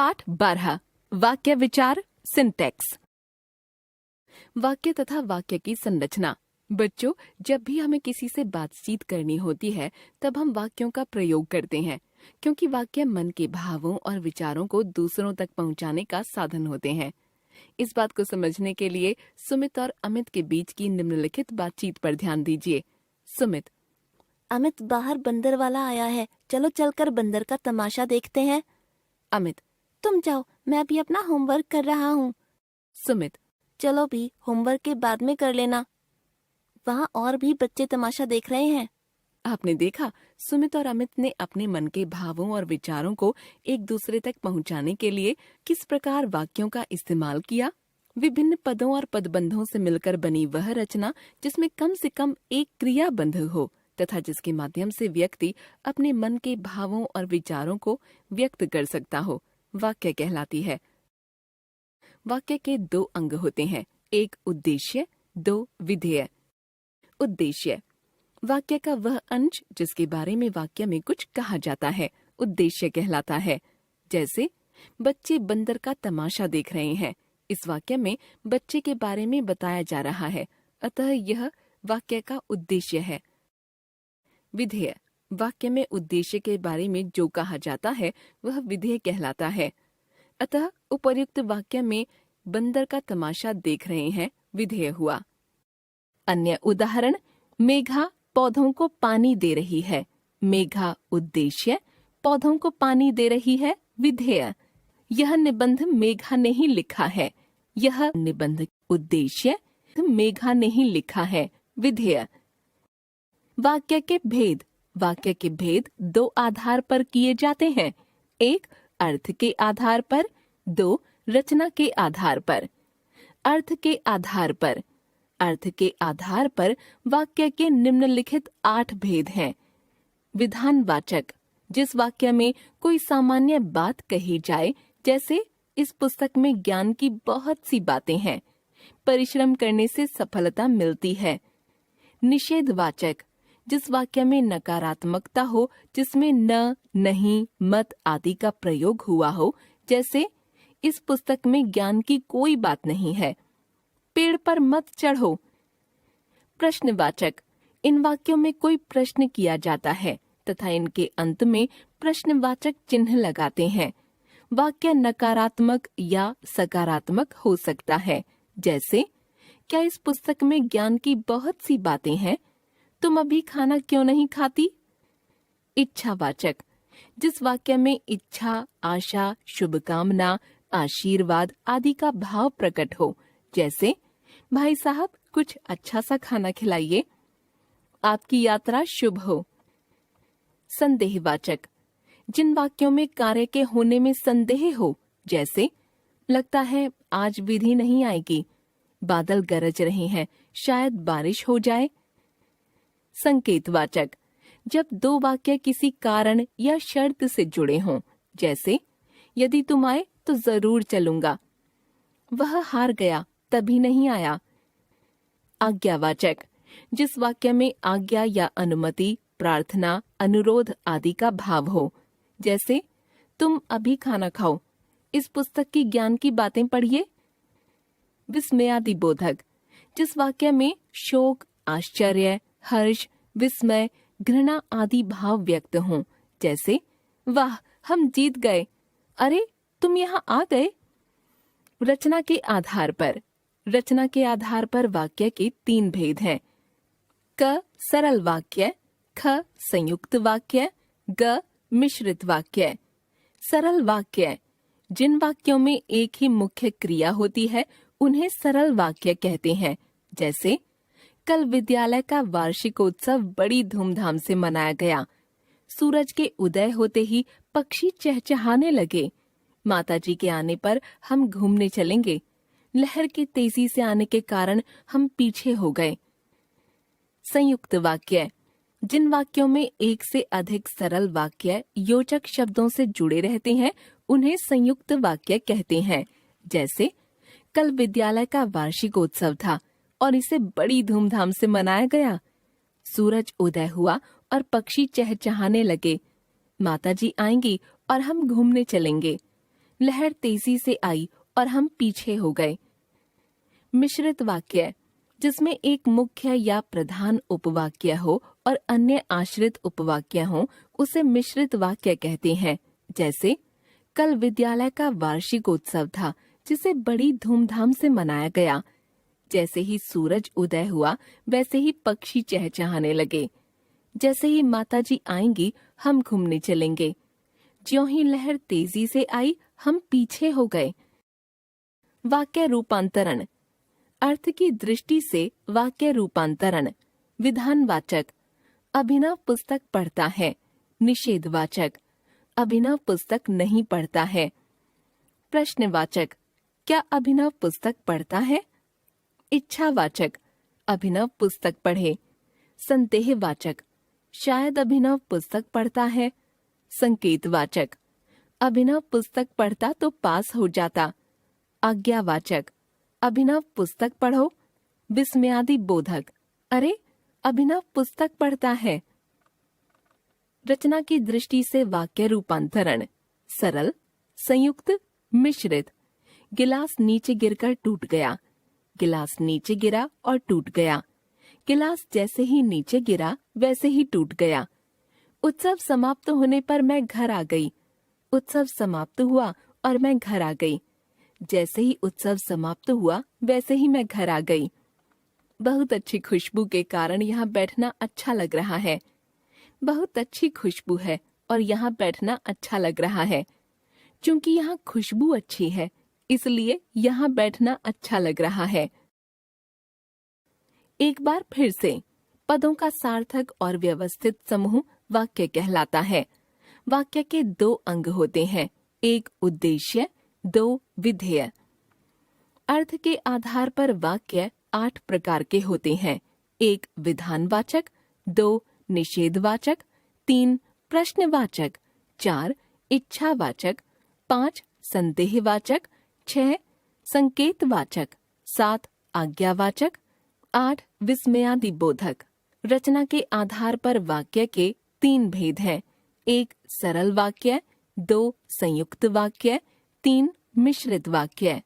पाठ 12 वाक्य विचार सिंटैक्स। वाक्य तथा वाक्य की संरचना। बच्चों, जब भी हमें किसी से बातचीत करनी होती है तब हम वाक्यों का प्रयोग करते हैं, क्योंकि वाक्य मन के भावों और विचारों को दूसरों तक पहुंचाने का साधन होते हैं। इस बात को समझने के लिए सुमित और अमित के बीच की निम्नलिखित बातचीत पर ध्यान दीजिए। सुमित: अमित, बाहर बंदर वाला आया है, चलो चलकर बंदर का तमाशा देखते हैं। अमित: तुम जाओ, मैं अभी अपना होमवर्क कर रहा हूँ। सुमित: चलो भी, होमवर्क के बाद में कर लेना। वहाँ और भी बच्चे तमाशा देख रहे हैं। आपने देखा, सुमित और अमित ने अपने मन के भावों और विचारों को एक दूसरे तक पहुंचाने के लिए किस प्रकार वाक्यों का इस्तेमाल किया। विभिन्न पदों और पदबंधों से मिलकर बनी वह रचना जिसमें कम से कम एक क्रियाबंध हो तथा जिसके माध्यम से व्यक्ति अपने मन के भावों और विचारों को व्यक्त कर सकता हो, वाक्य कहलाती है। वाक्य के दो अंग होते हैं, एक उद्देश्य, दो विधेय। उद्देश्य: वाक्य का वह अंश जिसके बारे में वाक्य में कुछ कहा जाता है, उद्देश्य कहलाता है। जैसे बच्चे बंदर का तमाशा देख रहे हैं, इस वाक्य में बच्चे के बारे में बताया जा रहा है, अतः यह वाक्य का उद्देश्य है। विधेय: वाक्य में उद्देश्य के बारे में जो कहा जाता है वह विधेय कहलाता है, अतः उपर्युक्त वाक्य में बंदर का तमाशा देख रहे हैं विधेय हुआ। अन्य उदाहरण: मेघा पौधों को पानी दे रही है। मेघा उद्देश्य, पौधों को पानी दे रही है विधेय। यह निबंध मेघा ने ही लिखा है। यह निबंध उद्देश्य, मेघा ने ही लिखा है विधेय। वाक्य के भेद। वाक्य के भेद दो आधार पर किए जाते हैं, एक अर्थ के आधार पर, दो रचना के आधार पर। अर्थ के आधार पर। अर्थ के आधार पर वाक्य के निम्नलिखित 8 भेद हैं। विधानवाचक: जिस वाक्य में कोई सामान्य बात कही जाए, जैसे इस पुस्तक में ज्ञान की बहुत सी बातें हैं, परिश्रम करने से सफलता मिलती है। निषेधवाचक: जिस वाक्य में नकारात्मकता हो, जिसमें न, नहीं, मत आदि का प्रयोग हुआ हो, जैसे इस पुस्तक में ज्ञान की कोई बात नहीं है, पेड़ पर मत चढ़ो। प्रश्नवाचक: इन वाक्यों में कोई प्रश्न किया जाता है तथा इनके अंत में प्रश्नवाचक चिन्ह लगाते हैं। वाक्य नकारात्मक या सकारात्मक हो सकता है, जैसे क्या इस पुस्तक में ज्ञान की बहुत सी बातें हैं, तुम अभी खाना क्यों नहीं खाती। इच्छावाचक: जिस वाक्य में इच्छा, आशा, शुभकामना, आशीर्वाद आदि का भाव प्रकट हो, जैसे भाई साहब कुछ अच्छा सा खाना खिलाइए, आपकी यात्रा शुभ हो। संदेहवाचक: जिन वाक्यों में कार्य के होने में संदेह हो, जैसे लगता है आज विधि नहीं आएगी, बादल गरज रहे हैं, शायद बारिश हो जाए। संकेतवाचक: जब दो वाक्य किसी कारण या शर्त से जुड़े हों, जैसे यदि तुम आए तो जरूर चलूंगा, वह हार गया तभी नहीं आया। आज्ञावाचक: जिस वाक्य में आज्ञा या अनुमति, प्रार्थना, अनुरोध आदि का भाव हो, जैसे तुम अभी खाना खाओ, इस पुस्तक की ज्ञान की बातें पढ़िए। विस्मयादिबोधक: जिस वाक्य में शोक, आश्चर्य, हर्ष, विस्मय, घृणा आदि भाव व्यक्त हों, जैसे वाह हम जीत गए, अरे तुम यहाँ आ गए। रचना के आधार पर। रचना के आधार पर वाक्य के 3 भेद हैं, क सरल वाक्य, ख संयुक्त वाक्य, ग मिश्रित वाक्य। सरल वाक्य: जिन वाक्यों में एक ही मुख्य क्रिया होती है उन्हें सरल वाक्य कहते हैं, जैसे कल विद्यालय का वार्षिकोत्सव बड़ी धूमधाम से मनाया गया। सूरज के उदय होते ही पक्षी चहचहाने लगे। माताजी के आने पर हम घूमने चलेंगे। लहर के तेजी से आने के कारण हम पीछे हो गए। संयुक्त वाक्य: जिन वाक्यों में एक से अधिक सरल वाक्य योजक शब्दों से जुड़े रहते हैं उन्हें संयुक्त वाक्य कहते हैं, जैसे कल विद्यालय का वार्षिकोत्सव था और इसे बड़ी धूमधाम से मनाया गया। सूरज उदय हुआ और पक्षी चहचहाने लगे। माताजी आएंगी और हम घूमने चलेंगे। लहर तेजी से आई और हम पीछे हो गए। मिश्रित वाक्य, जिसमें एक मुख्य या प्रधान उपवाक्य हो और अन्य आश्रित उपवाक्य हो, उसे मिश्रित वाक्य कहते हैं। जैसे, कल विद्यालय का वार्षिकोत्सव था जिसे बड़ी धूमधाम से मनाया गया। जैसे ही सूरज उदय हुआ वैसे ही पक्षी चहचहाने लगे। जैसे ही माताजी आएंगी हम घूमने चलेंगे। ज्यों ही लहर तेजी से आई हम पीछे हो गए। वाक्य रूपांतरण, अर्थ की दृष्टि से वाक्य रूपांतरण। विधानवाचक, अभिनव पुस्तक पढ़ता है। निषेधवाचक, अभिनव पुस्तक नहीं पढ़ता है। प्रश्नवाचक, क्या अभिनव पुस्तक पढ़ता है? इच्छावाचक, अभिनव पुस्तक पढ़े। संदेहवाचक, शायद अभिनव पुस्तक पढ़ता है। संकेतवाचक, अभिनव पुस्तक पढ़ता तो पास हो जाता। आज्ञावाचक, अभिनव पुस्तक पढ़ो। विस्मयादि बोधक, अरे अभिनव पुस्तक पढ़ता है। रचना की दृष्टि से वाक्य रूपांतरण, सरल, संयुक्त, मिश्रित। गिलास नीचे गिरकर टूट गया। गिलास नीचे गिरा और टूट गया। गिलास जैसे ही नीचे गिरा वैसे ही टूट गया। उत्सव समाप्त होने पर मैं घर आ गई। उत्सव समाप्त हुआ और मैं घर आ गई। जैसे ही उत्सव समाप्त हुआ वैसे ही मैं घर आ गई। बहुत अच्छी खुशबू के कारण यहाँ बैठना अच्छा लग रहा है। बहुत अच्छी खुशबू है और यहाँ बैठना अच्छा लग रहा है। क्योंकि यहाँ खुशबू अच्छी है इसलिए यहाँ बैठना अच्छा लग रहा है। एक बार फिर से, पदों का सार्थक और व्यवस्थित समूह वाक्य कहलाता है। वाक्य के दो अंग होते हैं, एक उद्देश्य, दो विधेय। अर्थ के आधार पर वाक्य 8 प्रकार के होते हैं। 1 विधानवाचक, 2 निषेधवाचक, 3 प्रश्नवाचक, 4 इच्छावाचक, 5 संदेहवाचक, 6 संकेतवाचक, 7 आज्ञावाचक, 8 विस्मयादिबोधक। रचना के आधार पर वाक्य के 3 भेद हैं, 1 सरल वाक्य, 2 संयुक्त वाक्य, 3 मिश्रित वाक्य।